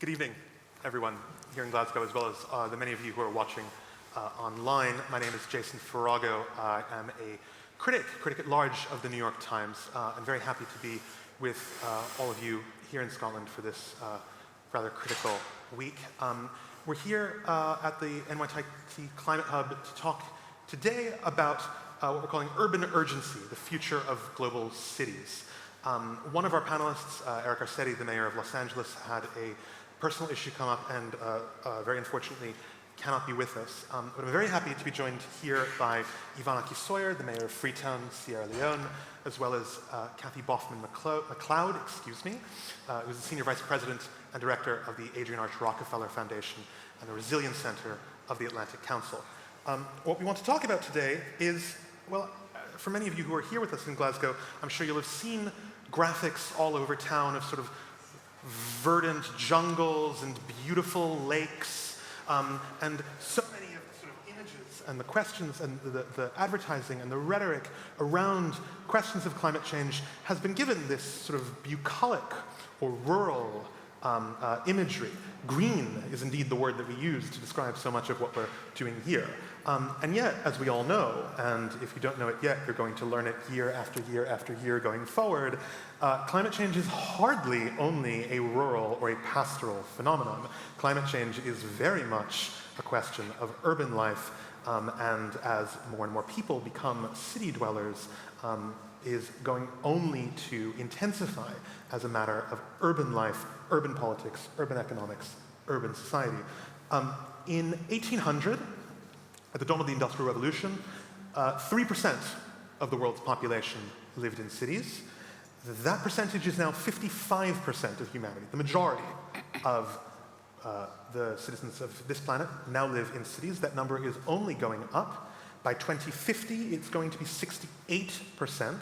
Good evening, everyone here in Glasgow, as well as the many of you who are watching online. My name is Jason Farago. I am a critic at large of the New York Times. I'm very happy to be with all of you here in Scotland for this rather critical week. We're here at the NYT Climate Hub to talk today about what we're calling urban urgency, the future of global cities. One of our panelists, Eric Garcetti, the mayor of Los Angeles, had a personal issue come up and very unfortunately cannot be with us. But I'm very happy to be joined here by Ivana Kisoyer, the mayor of Freetown, Sierra Leone, as well as Kathy Boffman-McLeod, who's the senior vice president and director of the Adrian Arch Rockefeller Foundation and the Resilience Center of the Atlantic Council. What we want to talk about today is, well, for many of you who are here with us in Glasgow, I'm sure you'll have seen graphics all over town of sort of verdant jungles and beautiful lakes, and so many of the sort of images and the questions and the advertising and the rhetoric around questions of climate change has been given this sort of bucolic or rural imagery. Green is indeed the word that we use to describe so much of what we're doing here. And yet, as we all know, and if you don't know it yet, you're going to learn it year after year after year going forward, climate change is hardly only a rural or a pastoral phenomenon. Climate change is very much a question of urban life, and as more and more people become city dwellers, is going only to intensify as a matter of urban life, urban politics, urban economics, urban society. In 1800, at the dawn of the Industrial Revolution, 3% of the world's population lived in cities. That percentage is now 55% of humanity. The majority of the citizens of this planet now live in cities. That number is only going up. By 2050, it's going to be 68%.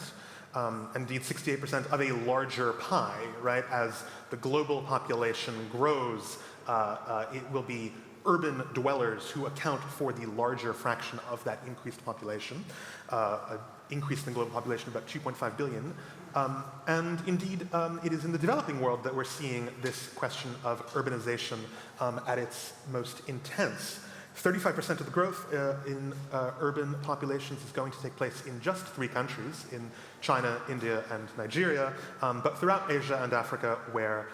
Indeed, 68% of a larger pie, right? As the global population grows, it will be urban dwellers who account for the larger fraction of that increased population, an increase in the global population of about 2.5 billion. And indeed, it is in the developing world that we're seeing this question of urbanization at its most intense. 35% of the growth in urban populations is going to take place in just 3 countries, in China, India, and Nigeria, but throughout Asia and Africa, where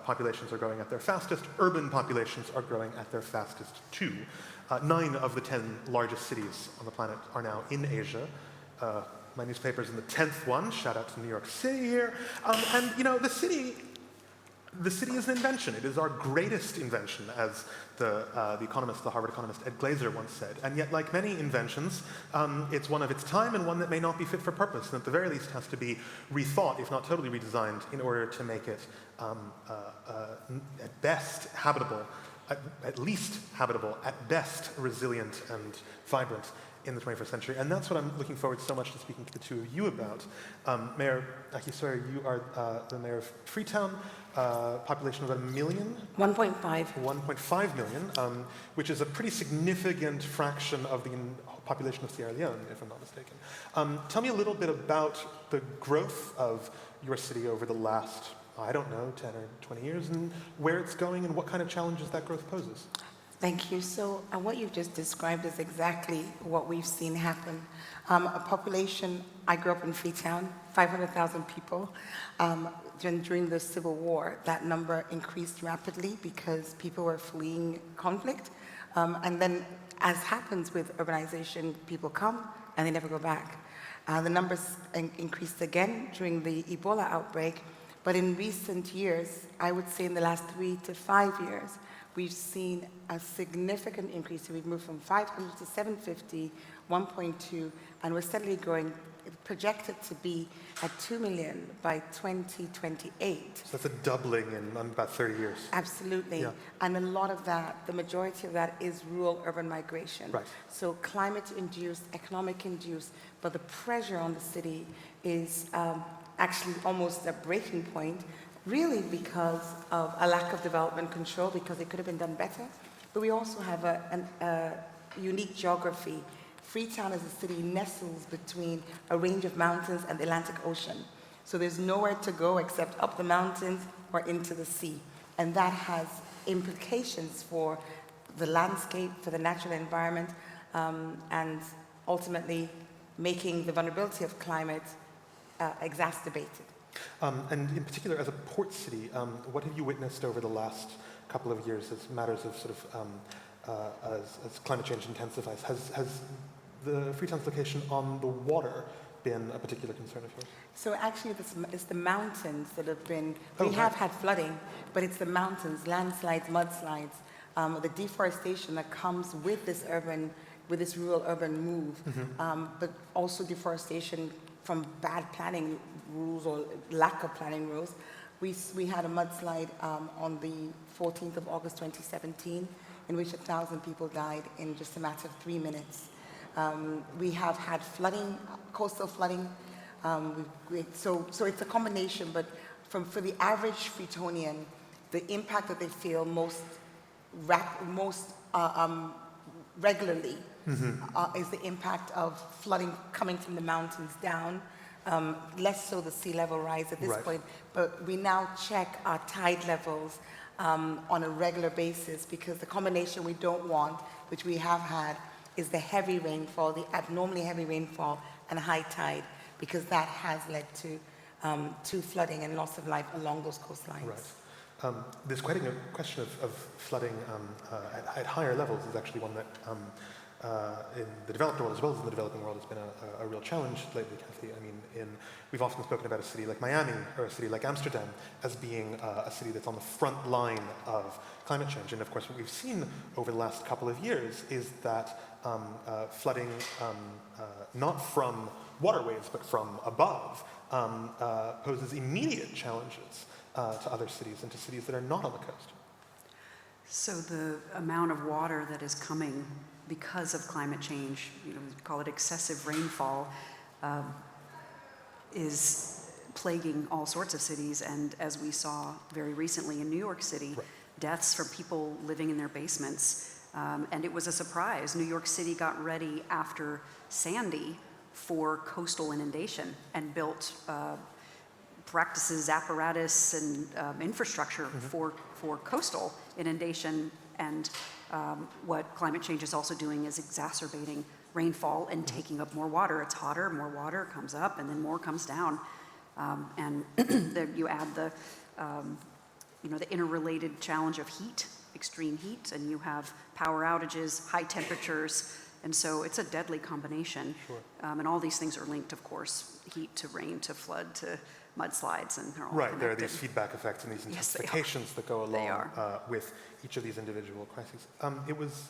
populations are growing at their fastest, urban populations are growing at their fastest too. 9 of the 10 largest cities on the planet are now in Asia. My newspaper's in the 10th one, shout out to New York City here. And you know, the city is an invention. It is our greatest invention, as the Harvard economist Ed Glaeser once said. And yet, like many inventions, it's one of its time and one that may not be fit for purpose, and at the very least has to be rethought, if not totally redesigned, in order to make it at best habitable, at least habitable, at best resilient and vibrant in the 21st century. And that's what I'm looking forward so much to speaking to the two of you about. Mayor Kisoyer, you are the mayor of Freetown, population of about 1 million? 1.5. 1.5 million, which is a pretty significant fraction of the population of Sierra Leone, if I'm not mistaken. Tell me a little bit about the growth of your city over the last, I don't know, 10 or 20 years, and where it's going and what kind of challenges that growth poses. Thank you. So what you've just described is exactly what we've seen happen. A population, I grew up in Freetown, 500,000 people. During the Civil War, that number increased rapidly because people were fleeing conflict. And then, as happens with urbanization, people come and they never go back. The numbers increased again during the Ebola outbreak. But in recent years, I would say in the last 3 to 5 years, we've seen a significant increase. So we've moved from 500 to 750, 1.2, and we're steadily growing, projected to be at 2 million by 2028. So that's a doubling in about 30 years. Absolutely. Yeah. And a lot of that, the majority of that is rural-urban migration. Right. So climate-induced, economic-induced, but the pressure on the city is actually almost a breaking point, really because of a lack of development control, because it could have been done better. But we also have a unique geography. Freetown as a city nestles between a range of mountains and the Atlantic Ocean. So there's nowhere to go except up the mountains or into the sea. And that has implications for the landscape, for the natural environment, and ultimately making the vulnerability of climate exacerbated. And in particular, as a port city, what have you witnessed over the last couple of years as matters of sort of, as climate change intensifies? Has the Freetown's location on the water been a particular concern of yours? So actually, it's the mountains that have been, Oh, we have right. had flooding, but it's the mountains, landslides, mudslides, the deforestation that comes with this rural urban move, but also deforestation from bad planning rules or lack of planning rules. We had a mudslide on the 14th of August 2017, in which 1,000 people died in just a matter of 3 minutes. We have had flooding, coastal flooding. So it's a combination, but for the average Freetonian, the impact that they feel most regularly is the impact of flooding coming from the mountains down. Less so the sea level rise at this point, but we now check our tide levels on a regular basis, because the combination we don't want, which we have had, is the heavy rainfall, the abnormally heavy rainfall and high tide, because that has led to flooding and loss of life along those coastlines. Right. This question of flooding at higher levels is actually one that in the developed world as well as in the developing world has been a real challenge lately, Kathy. I mean, we've often spoken about a city like Miami or a city like Amsterdam as being a city that's on the front line of climate change. And of course, what we've seen over the last couple of years is that flooding, not from waterways but from above, poses immediate challenges to other cities and to cities that are not on the coast. So the amount of water that is coming because of climate change, we call it excessive rainfall, is plaguing all sorts of cities. And as we saw very recently in New York City, deaths from people living in their basements. And it was a surprise. New York City got ready after Sandy for coastal inundation and built practices, apparatus, and infrastructure for coastal inundation. And what climate change is also doing is exacerbating rainfall and taking up more water. It's hotter, more water comes up, and then more comes down. And you add the interrelated challenge of heat, extreme heat, and you have power outages, high temperatures, and so it's a deadly combination. Sure. And all these things are linked, of course, heat to rain to flood to mudslides, and they're all connected. There are these connected. feedback effects and these intensifications that go along with each of these individual crises. It was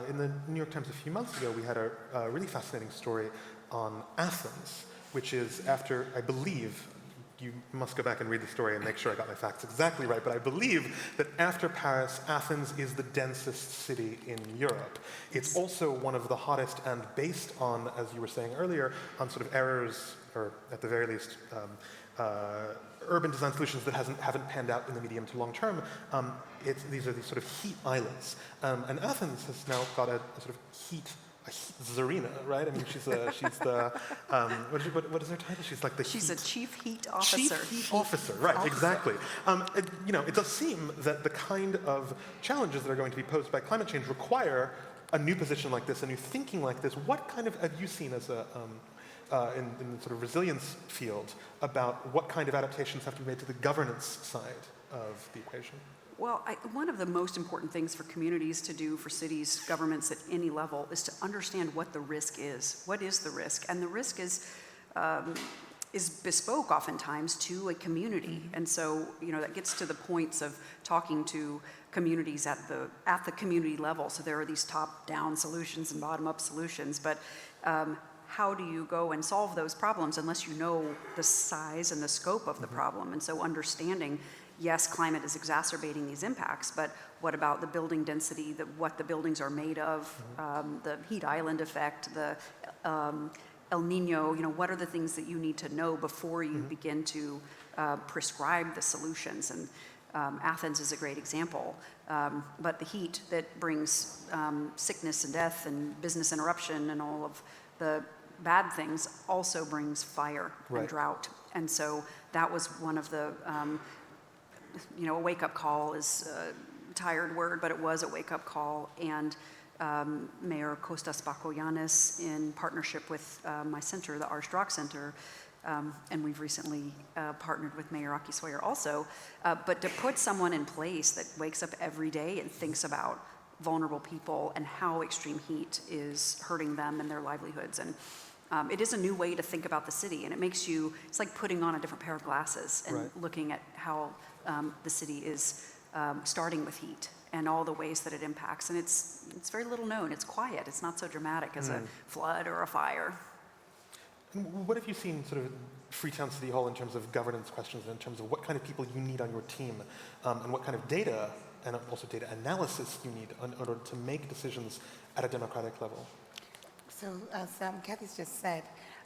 in the New York Times a few months ago, we had a really fascinating story on Athens, which is after, I believe, you must go back and read the story and make sure I got my facts exactly right, but I believe that after Paris, Athens is the densest city in Europe. It's also one of the hottest, and based on, as you were saying earlier, on sort of errors, or at the very least, urban design solutions that haven't panned out in the medium to long term. These are these sort of heat islands. And Athens has now got a sort of heat czarina, right? I mean, she's the what is her title? She's like the She's a chief heat officer. Chief heat officer, right? Exactly. It does seem that the kind of challenges that are going to be posed by climate change require a new position like this, a new thinking like this. What kind of have you seen as a in the sort of resilience field about what kind of adaptations have to be made to the governance side of the equation? Well, one of the most important things for communities to do, for cities, governments at any level, is to understand what the risk is. What is the risk? And the risk is bespoke oftentimes to a community. And so, that gets to the points of talking to communities at the community level. So there are these top-down solutions and bottom-up solutions. But how do you go and solve those problems unless you know the size and the scope of the problem? And so understanding, yes, climate is exacerbating these impacts, but what about the building density, what the buildings are made of, the heat island effect, the El Nino, what are the things that you need to know before you begin to prescribe the solutions? And Athens is a great example. But the heat that brings sickness and death and business interruption and all of the bad things also brings fire and drought. And so that was one of the a wake-up call is a tired word, but it was a wake-up call. And Mayor Kostas Bakoyannis, in partnership with my center, the Arstrock Center, and we've recently partnered with Mayor Aki Sawyer also, but to put someone in place that wakes up every day and thinks about vulnerable people and how extreme heat is hurting them and their livelihoods. And it is a new way to think about the city, and it makes you, it's like putting on a different pair of glasses and looking at how the city is starting with heat and all the ways that it impacts. And it's very little known. It's quiet. It's not so dramatic as a flood or a fire. And what have you seen sort of Freetown City Hall in terms of governance questions and in terms of what kind of people you need on your team and what kind of data and also data analysis you need in order to make decisions at a democratic level? So as Kathy's just said,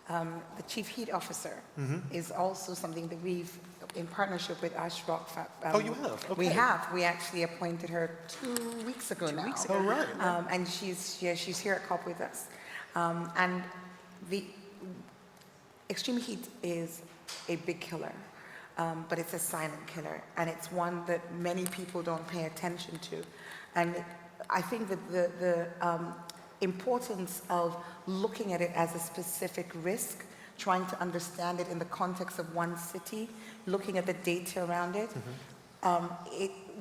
the chief heat officer is also something that we've, in partnership with Ashrock. Oh, you have? Okay. We have. We actually appointed her 2 weeks ago now. 2 weeks ago. Oh, right. And she's here at COP with us. And the extreme heat is a big killer, but it's a silent killer, and it's one that many people don't pay attention to. And I think that the importance of looking at it as a specific risk, trying to understand it in the context of one city, looking at the data around it.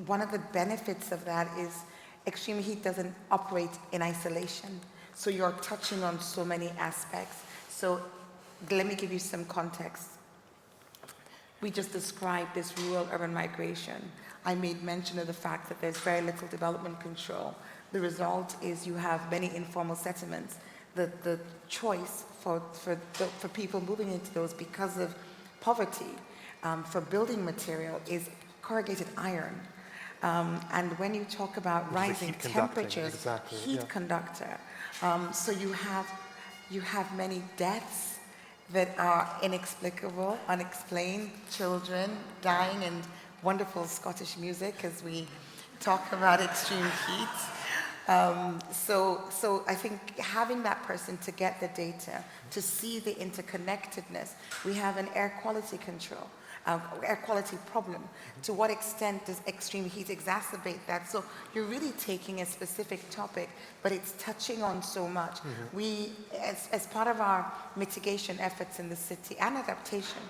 One of the benefits of that is extreme heat doesn't operate in isolation. So you're touching on so many aspects. So let me give you some context. We just described this rural-urban migration. I made mention of the fact that there's very little development control. The result is you have many informal settlements. The choice for people moving into those because of poverty for building material is corrugated iron. And when you talk about rising temperatures, heat conductor. So you have many deaths that are inexplicable, unexplained, children dying, and wonderful Scottish music as we talk about extreme heat. So I think having that person to get the data, to see the interconnectedness. We have an air quality control, air quality problem. To what extent does extreme heat exacerbate that? So you're really taking a specific topic, but it's touching on so much. We, as part of our mitigation efforts in the city and adaptation,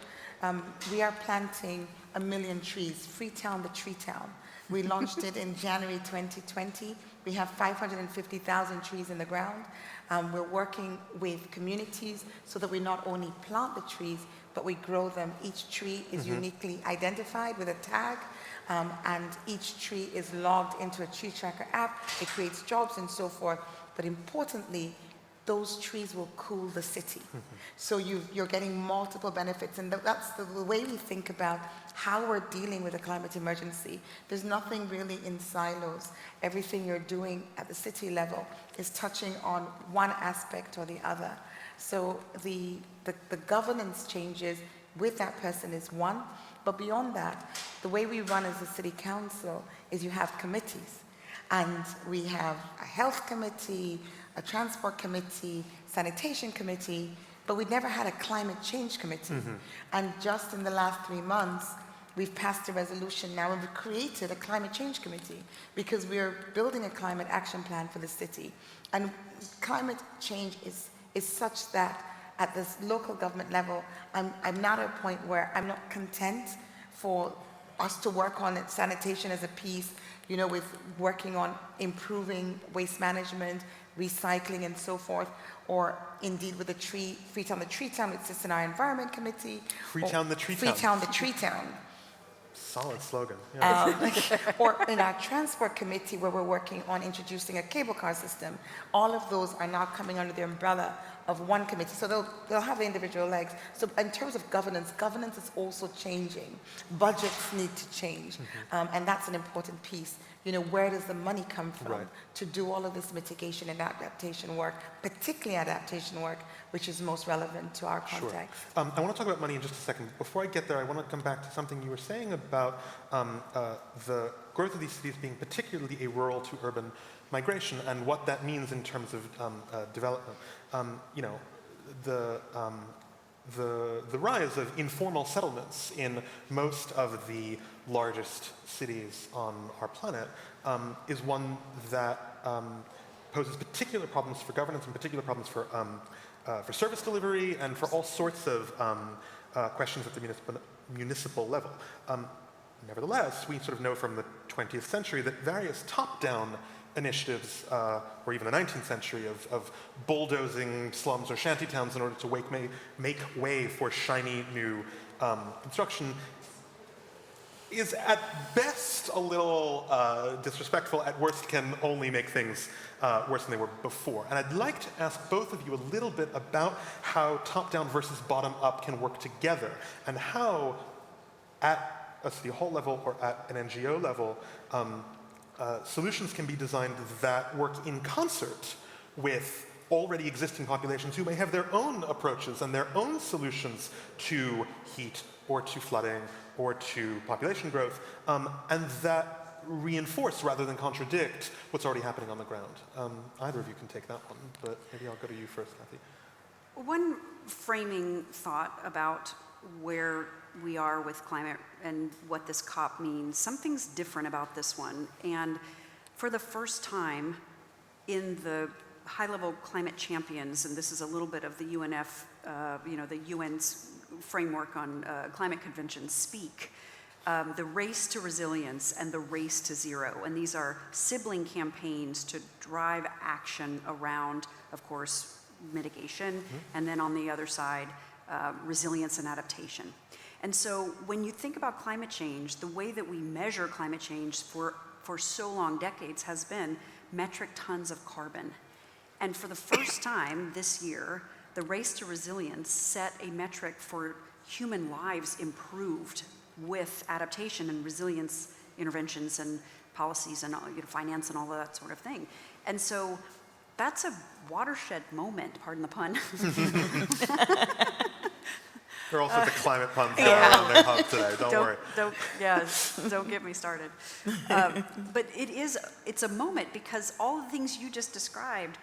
we are planting 1 million trees, Freetown the Tree Town. We launched it in January 2020. We have 550,000 trees in the ground. We're working with communities so that we not only plant the trees, but we grow them. Each tree is uniquely identified with a tag, and each tree is logged into a tree tracker app. It creates jobs and so forth. But importantly, those trees will cool the city. So you're getting multiple benefits. And that's the way we think about how we're dealing with a climate emergency. There's nothing really in silos. Everything you're doing at the city level is touching on one aspect or the other. So the governance changes with that person is one. But beyond that, the way we run as a city council is you have committees. And we have a health committee, a transport committee, sanitation committee, but we'd never had a climate change committee. And just in the last 3 months, we've passed a resolution now and we've created a climate change committee because we're building a climate action plan for the city. And climate change is such that at this local government level, I'm now at a point where I'm not content for us to work on sanitation as a piece, you know, with working on improving waste management, recycling and so forth, or indeed with the Freetown the Tree Town, which sits in our environment committee. Freetown the Tree Town. Freetown the Tree Town. Solid slogan. Yeah. Or in our transport committee where we're working on introducing a cable car system. All of those are now coming under the umbrella of one committee. So they'll have the individual legs. So in terms of governance is also changing. Budgets need to change. And that's an important piece. You know, where does the money come from to do all of this mitigation and adaptation work, particularly adaptation work, which is most relevant to our context? Sure. I want to talk about money in just a second. Before I get there, I want to come back to something you were saying about the growth of these cities being particularly a rural to urban migration and what that means in terms of development. You know, the rise of informal settlements in most of the largest cities on our planet is one that poses particular problems for governance and particular problems for service delivery and for all sorts of questions at the municipal level. Nevertheless, we sort of know from the 20th century that various top-down initiatives, or even the 19th century, of bulldozing slums or shantytowns in order to make way for shiny new construction is at best a little disrespectful, at worst can only make things worse than they were before. And I'd like to ask both of you a little bit about how top-down versus bottom-up can work together, and how at a city hall level or at an NGO level, solutions can be designed that work in concert with already existing populations who may have their own approaches and their own solutions to heat or to flooding or to population growth, and that reinforce rather than contradict what's already happening on the ground. Either of you can take that one, but maybe I'll go to you first, Kathy. One framing thought about where we are with climate and what this COP means, something's different about this one. And for the first time in the high-level climate champions, and this is a little bit of the UNF, the UN's framework on climate conventions speak, the race to resilience and the race to zero. And these are sibling campaigns to drive action around, of course, mitigation, and then on the other side, resilience and adaptation. And so when you think about climate change, the way that we measure climate change for so long, decades, has been metric tons of carbon. And for the first time this year, the race to resilience set a metric for human lives improved with adaptation and resilience interventions and policies and finance and all of that sort of thing. And so that's a watershed moment, pardon the pun. There are all sorts of climate puns that are on their hub today, don't worry. Don't get me started. But it's a moment because all the things you just described,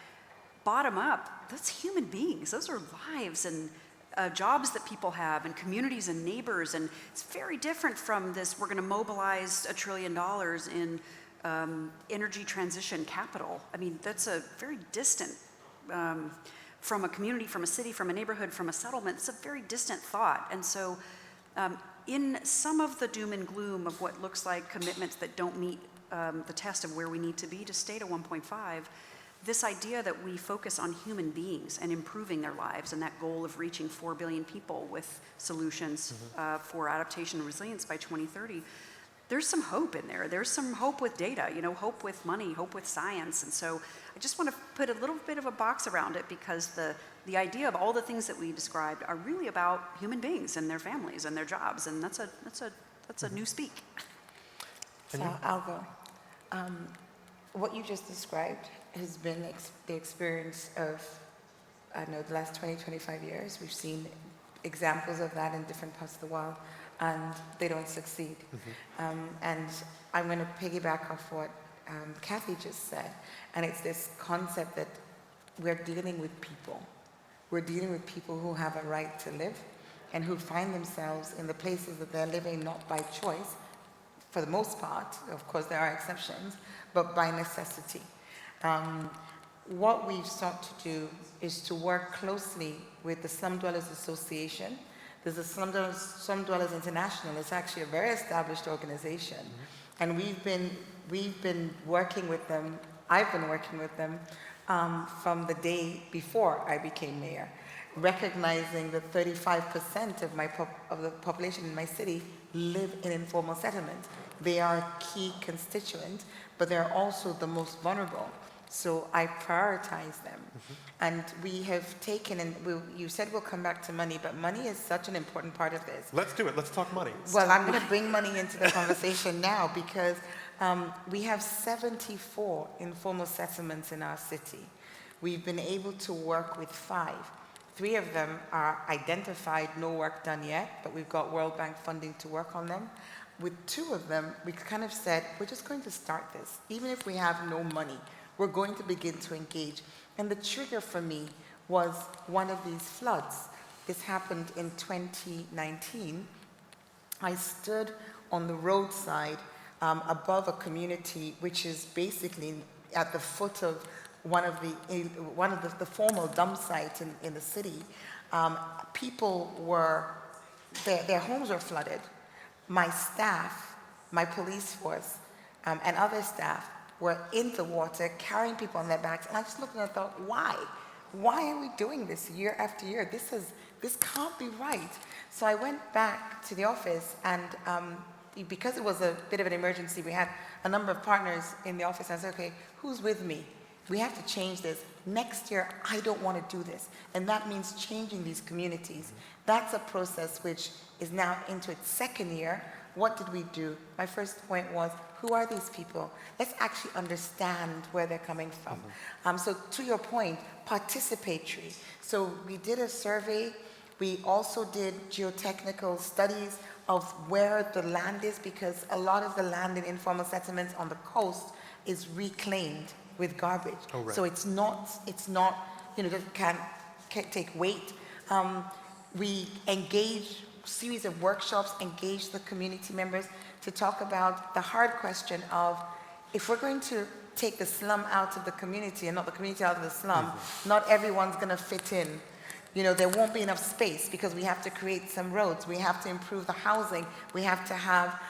bottom up, that's human beings. Those are lives and jobs that people have and communities and neighbors. And it's very different from this, we're going to mobilize $1 trillion in energy transition capital. I mean, that's a very distant, from a community, from a city, from a neighborhood, from a settlement, it's a very distant thought. And so in some of the doom and gloom of what looks like commitments that don't meet the test of where we need to be to stay to 1.5, this idea that we focus on human beings and improving their lives and that goal of reaching 4 billion people with solutions for adaptation and resilience by 2030, there's some hope in there. There's some hope with data, hope with money, hope with science. And so I just want to put a little bit of a box around it because the idea of all the things that we described are really about human beings and their families and their jobs. And that's a new speak. So I'll go. What you just described has been the experience of, the last 20, 25 years. We've seen examples of that in different parts of the world, and they don't succeed. And I'm going to piggyback off what Kathy just said, and it's this concept that we're dealing with people. We're dealing with people who have a right to live and who find themselves in the places that they're living not by choice, for the most part, of course there are exceptions, but by necessity. What we've sought to do is to work closely with the Slum Dwellers Association. There's a Slum Dwellers International. It's actually a very established organization. And we've been working with them, I've been working with them from the day before I became mayor, recognizing that 35% of the population in my city live in informal settlement. They are a key constituent, but they're also the most vulnerable. So I prioritize them. And we have taken, and you said we'll come back to money, but money is such an important part of this. Let's do it. Let's talk money. Well, I'm going to bring money into the conversation now because we have 74 informal settlements in our city. We've been able to work with 5. 3 of them are identified, no work done yet, but we've got World Bank funding to work on them. With 2 of them, we kind of said, we're just going to start this. Even if we have no money, we're going to begin to engage. And the trigger for me was one of these floods. this happened in 2019. I stood on the roadside above a community which is basically at the foot of one of the formal dump sites in the city. People were, their homes were flooded. My staff, my police force, and other staff were in the water carrying people on their backs. And I just looked and I thought, why? Why are we doing this year after year? This can't be right. So I went back to the office, and because it was a bit of an emergency, we had a number of partners in the office. And I said, okay, who's with me? We have to change this. Next year, I don't want to do this. And that means changing these communities. That's a process which is now into its second year. What did we do? My first point was, who are these people? Let's actually understand where they're coming from. So to your point, participatory. So we did a survey. We also did geotechnical studies of where the land is, because a lot of the land in informal settlements on the coast is reclaimed with garbage. Oh, right. So it's not, it can't take weight. We engage series of workshops, engage the community members to talk about the hard question of, if we're going to take the slum out of the community and not the community out of the slum, not everyone's going to fit in. There won't be enough space because we have to create some roads, we have to improve the housing, we have to have,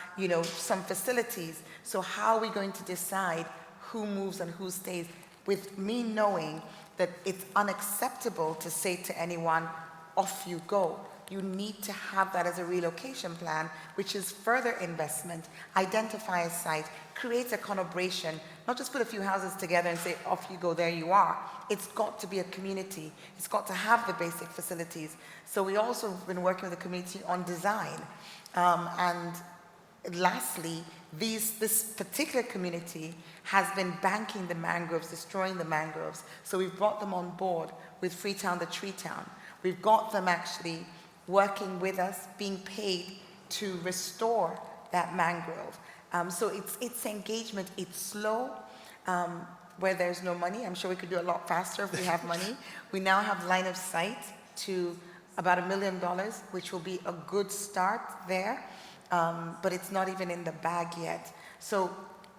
some facilities. So how are we going to decide who moves and who stays? With me knowing that it's unacceptable to say to anyone, off you go. You need to have that as a relocation plan, which is further investment, identify a site, create a collaboration, not just put a few houses together and say, off you go, there you are. It's got to be a community. It's got to have the basic facilities. So we also have been working with the community on design. And lastly, this particular community has been banking the mangroves, destroying the mangroves. So we've brought them on board with Freetown, the Tree Town. We've got them actually working with us, being paid to restore that mangrove. So it's engagement. It's slow, where there's no money. I'm sure we could do a lot faster if we have money. We now have line of sight to about $1 million, which will be a good start there. But it's not even in the bag yet. So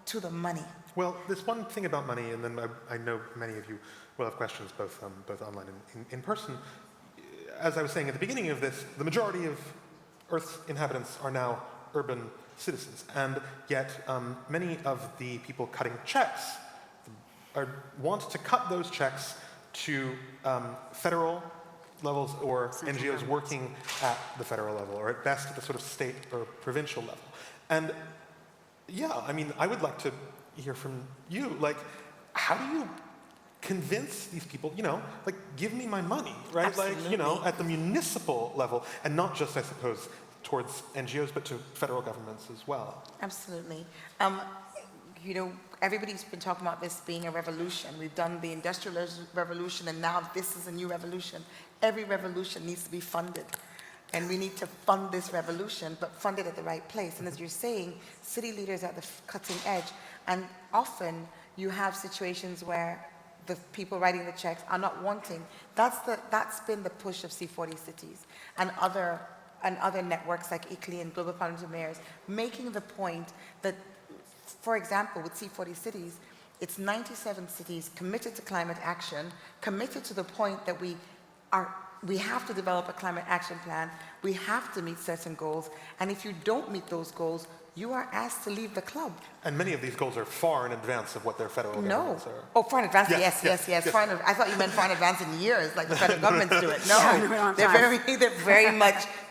to the money. Well, there's one thing about money, and then I know many of you will have questions both online and in person. As I was saying at the beginning of this, the majority of Earth's inhabitants are now urban citizens, and yet many of the people cutting checks want to cut those checks to federal levels or Central NGOs working at the federal level, or at best at the sort of state or provincial level. And yeah, I mean, I would like to hear from you, like, how do you convince these people, give me my money, right? Absolutely. Like, at the municipal level, and not just, I suppose, towards NGOs, but to federal governments as well. Absolutely. Everybody's been talking about this being a revolution. We've done the Industrial Revolution, and now this is a new revolution. Every revolution needs to be funded. And we need to fund this revolution, but fund it at the right place. And as you're saying, city leaders are at the cutting edge. And often you have situations where the people writing the checks are not wanting. That's been the push of C40 cities and other networks like ICLEI and Global Parliament of Mayors, making the point that, for example, with C40 cities, it's 97 cities committed to climate action, committed to the point that we have to develop a climate action plan, we have to meet certain goals, and if you don't meet those goals, you are asked to leave the club. And many of these goals are far in advance of what their federal governments are. Oh, far in advance, yes. I thought you meant far in advance in years, like the federal governments do it. No, they're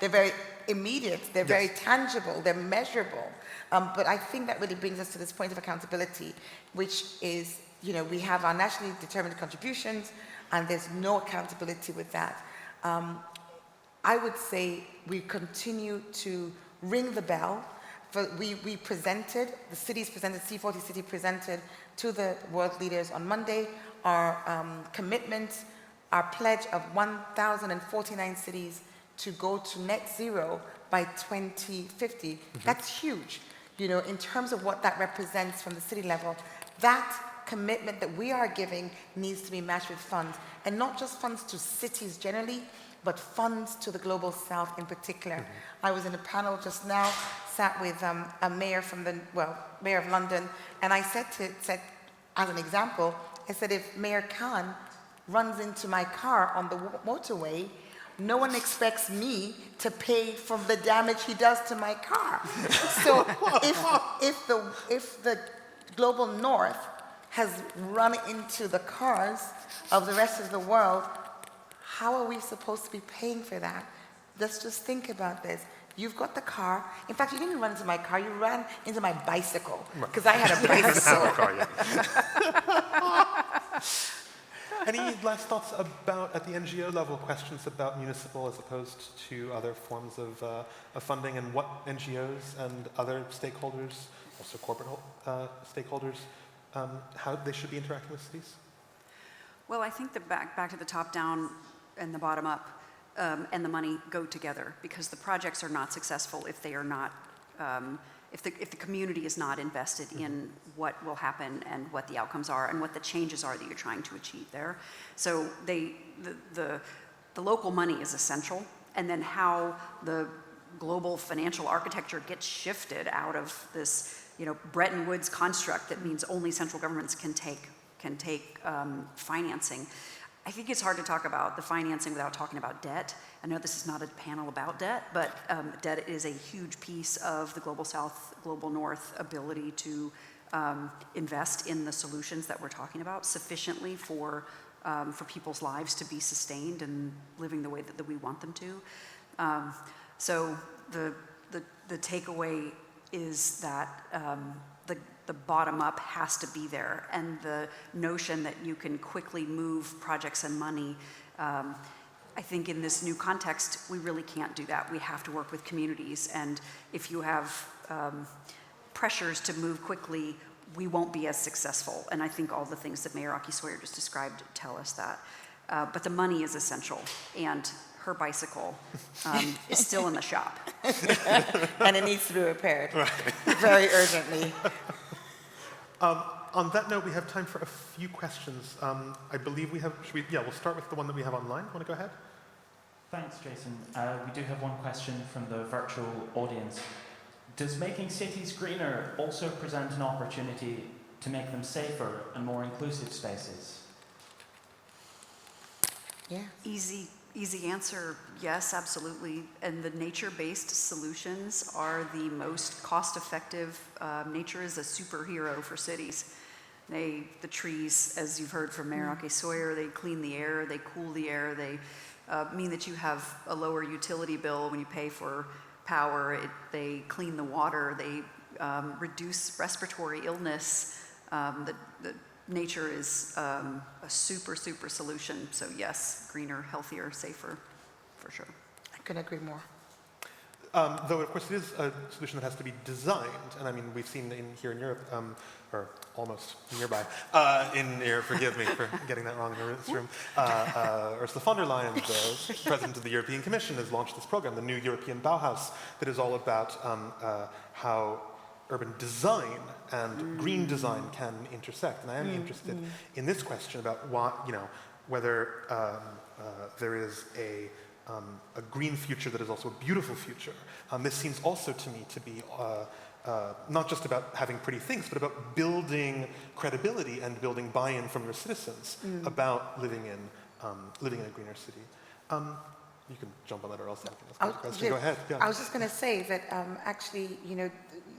very immediate, they're very tangible, they're measurable. But I think that really brings us to this point of accountability, which is, we have our nationally determined contributions, and there's no accountability with that. I would say we continue to ring the bell. We presented, the cities presented, C40 City presented to the world leaders on Monday our commitment, our pledge of 1,049 cities to go to net zero by 2050. Mm-hmm. That's huge, in terms of what that represents from the city level. That commitment that we are giving needs to be matched with funds, and not just funds to cities generally, but funds to the Global South in particular. I was in a panel just now, sat with a mayor from Mayor of London, and I said, as an example, I said, if Mayor Khan runs into my car on the motorway, no one expects me to pay for the damage he does to my car. So if the global north has run into the cars of the rest of the world, how are we supposed to be paying for that? Let's just think about this. You've got the car. In fact, you didn't run into my car. You ran into my bicycle, because I had a bicycle. Car, yeah. Any last thoughts about, at the NGO level, questions about municipal as opposed to other forms of funding, and what NGOs and other stakeholders, also corporate stakeholders, how they should be interacting with cities? Well, I think the back to the top-down and the bottom-up and the money go together, because the projects are not successful if they are not, if the community is not invested in what will happen and what the outcomes are and what the changes are that you're trying to achieve there. So the local money is essential, and then how the global financial architecture gets shifted out of this, Bretton Woods construct that means only central governments can take financing. I think it's hard to talk about the financing without talking about debt. I know this is not a panel about debt, but debt is a huge piece of the Global South, Global North ability to invest in the solutions that we're talking about sufficiently for people's lives to be sustained and living the way that we want them to. So the takeaway is that the bottom up has to be there, and the notion that you can quickly move projects and money, I think in this new context, we really can't do that. We have to work with communities, and if you have pressures to move quickly, we won't be as successful. And I think all the things that Mayor Aki Sawyer just described tell us that. But the money is essential, and her bicycle is still in the shop. And it needs to be repaired very urgently. On that note, we have time for a few questions. I believe we have, we'll start with the one that we have online. Want to go ahead? Thanks, Jason. We do have one question from the virtual audience. Does making cities greener also present an opportunity to make them safer and more inclusive spaces? Yeah. Easy answer, yes, absolutely. And the nature-based solutions are the most cost-effective. Nature is a superhero for cities. The trees, as you've heard from Mayor Aki Sawyer, they clean the air, they cool the air, they mean that you have a lower utility bill when you pay for power. They clean the water, they reduce respiratory illness. Nature is a super solution. So yes, greener, healthier, safer, for sure. I couldn't agree more. Though, of course, it is a solution that has to be designed. And I mean, we've seen here in Europe, or almost nearby, forgive me for getting that wrong in this room, Ursula von der Leyen, the president of the European Commission, has launched this program, the new European Bauhaus, that is all about how urban design and green design can intersect. And I am interested in this question about whether there is a green future that is also a beautiful future. This seems also to me to be not just about having pretty things, but about building credibility and building buy-in from your citizens about living in a greener city. You can jump on that, or else I can ask a question. Go ahead. Yeah. I was just going to say that actually,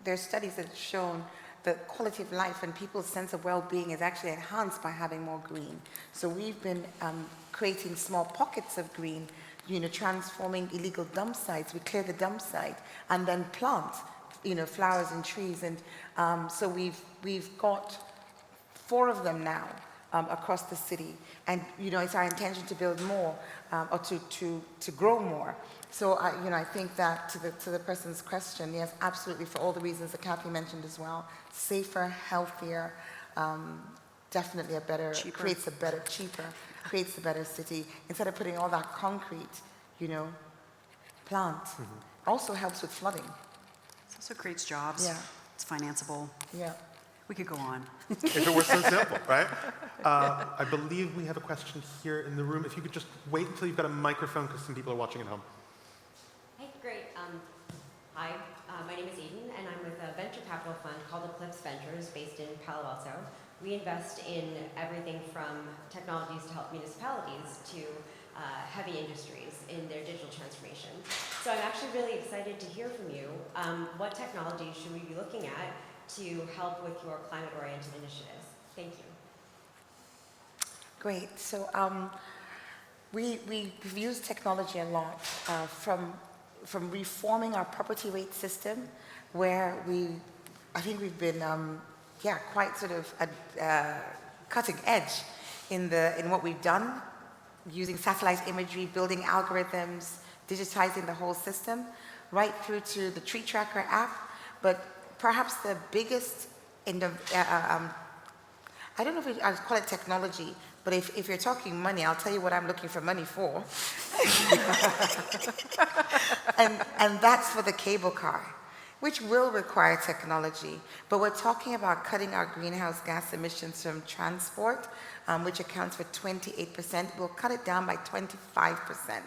there's studies that have shown that quality of life and people's sense of well-being is actually enhanced by having more green. So we've been creating small pockets of green, transforming illegal dump sites. We clear the dump site and then plant, flowers and trees. And so we've got 4 of them now across the city. And, it's our intention to build more or to grow more. So, I think that to the person's question, yes, absolutely, for all the reasons that Kathy mentioned as well, safer, healthier, definitely cheaper, creates a better city. Instead of putting all that concrete, plant. Also helps with flooding. It also creates jobs. Yeah. It's financeable. Yeah. We could go on. If it were so simple, right? I believe we have a question here in the room. If you could just wait until you've got a microphone, because some people are watching at home. Hey, great. Hi, my name is Eden, and I'm with a venture capital fund called Eclipse Ventures, based in Palo Alto. We invest in everything from technologies to help municipalities to heavy industries in their digital transformation. So I'm actually really excited to hear from you. What technologies should we be looking at to help with your climate-oriented initiatives? Thank you. Great. So we've used technology a lot from reforming our property rate system, where I think we've been quite sort of cutting edge in what we've done, using satellite imagery, building algorithms, digitizing the whole system, right through to the tree tracker app. But perhaps the biggest I don't know if I'd call it technology, but if you're talking money, I'll tell you what I'm looking for money for. and that's for the cable car, which will require technology. But we're talking about cutting our greenhouse gas emissions from transport, which accounts for 28%. We'll cut it down by 25%.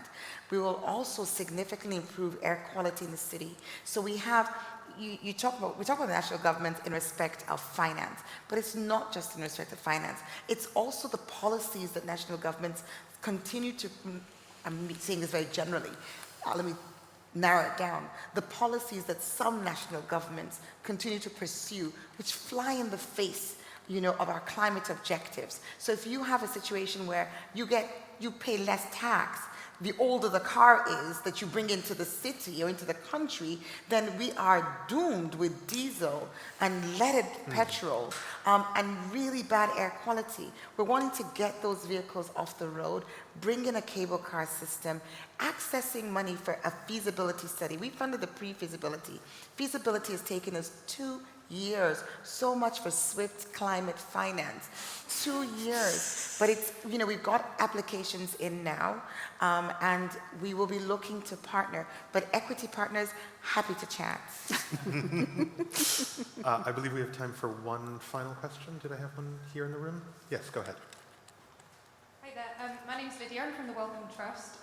We will also significantly improve air quality in the city. So we have, we talk about the national government in respect of finance, but it's not just in respect of finance. It's also the policies that national governments continue to, I'm saying this very generally, let me narrow it down. The policies that some national governments continue to pursue, which fly in the face, of our climate objectives. So if you have a situation where you pay less tax, the older the car is that you bring into the city or into the country, then we are doomed with diesel and leaded petrol and really bad air quality. We're wanting to get those vehicles off the road, bring in a cable car system, accessing money for a feasibility study. We funded the pre-feasibility. Feasibility has taken us 2 years. So much for swift climate finance. 2 years. But it's, we've got applications in now, and we will be looking to partner. But equity partners, happy to chat. I believe we have time for one final question. Did I have one here in the room? Yes, go ahead. Hi there. My name's Lydia. I'm from the Wellcome Trust,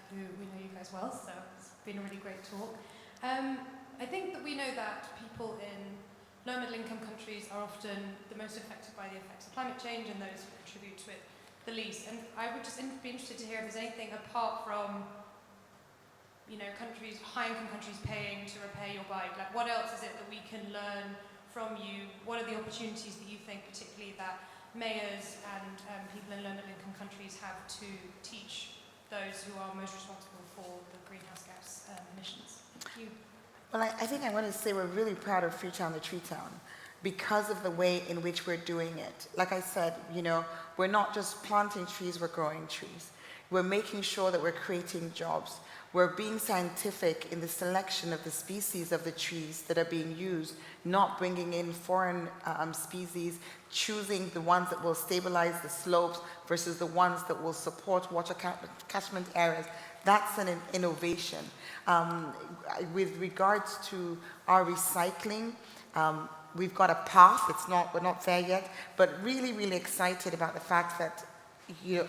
who we know you guys well, so it's been a really great talk. I think that we know that people in low and middle income countries are often the most affected by the effects of climate change, and those who contribute to it the least. And I would just be interested to hear if there's anything apart from, high-income countries paying to repair your bike. Like, what else is it that we can learn from you? What are the opportunities that you think, particularly that mayors and people in low and middle income countries have to teach those who are most responsible for the greenhouse gas emissions? Thank you. Well, I think I want to say we're really proud of Freetown the Tree Town because of the way in which we're doing it. Like I said, we're not just planting trees, we're growing trees. We're making sure that we're creating jobs. We're being scientific in the selection of the species of the trees that are being used, not bringing in foreign species, choosing the ones that will stabilize the slopes versus the ones that will support water catchment areas. That's an innovation. With regards to our recycling, we've got a path. We're not there yet, but really, really excited about the fact that,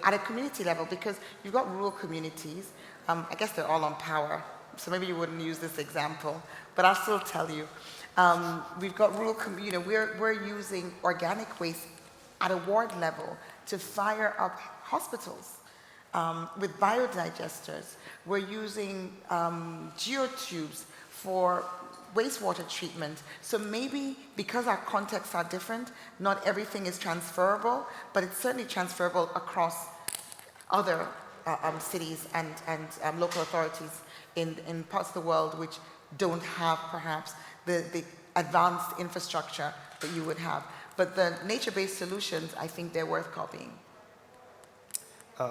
at a community level, because you've got rural communities. I guess they're all on power, so maybe you wouldn't use this example, but I'll still tell you. We've got rural we're using organic waste at a ward level to fire up hospitals. With biodigesters, we're using geotubes for wastewater treatment. So maybe because our contexts are different, not everything is transferable, but it's certainly transferable across other cities and local authorities in parts of the world which don't have perhaps the advanced infrastructure that you would have. But the nature-based solutions, I think they're worth copying.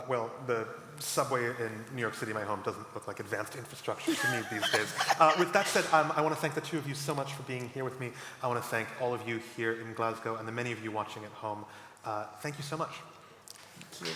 Well, the subway in New York City, my home, doesn't look like advanced infrastructure to me these days. With that said, I want to thank the two of you so much for being here with me. I want to thank all of you here in Glasgow and the many of you watching at home. Thank you so much. Thank you.